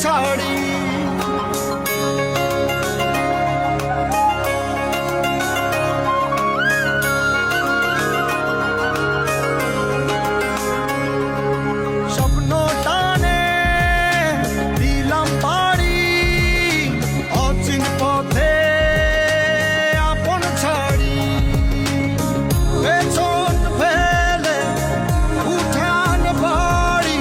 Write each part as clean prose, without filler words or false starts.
ছাড়ি। স্বপ্ন টানে দিলাম পাড়ি, অচিন পথে আপন ছাড়ি। পেছন ফেলে উঠান বাড়ি,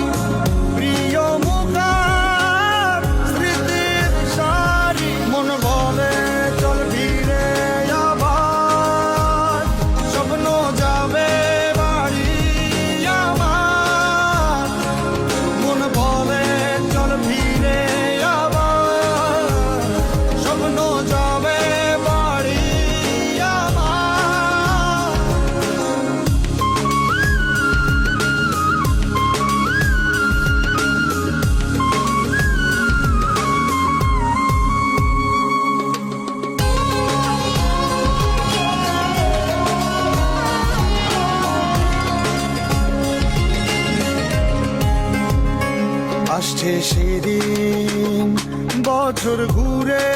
প্রিয় মুখার স্মৃতির সারি। মন বলে চল ফিরে আবার, স্বপ্ন যাবে বাড়ি আমার। মন বলে চল ফিরে আবার, স্বপ্ন যাবে বাড়ি আমার। আসছে সেদিন বছর ঘুরে,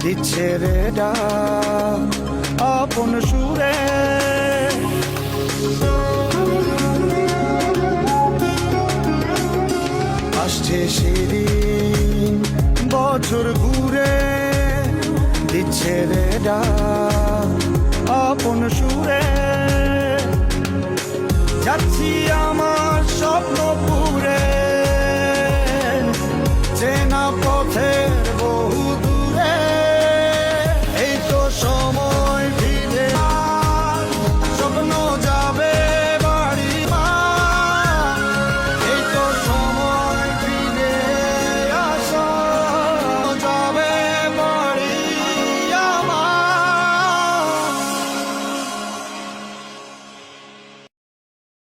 দিচ্ছে রে ডাক আপন সুরে। আসছে সেদিন বছর ঘুরে, দিচ্ছে রে ডাক আপন সুরে। যাচ্ছি আমার স্বপ্ন পুরে।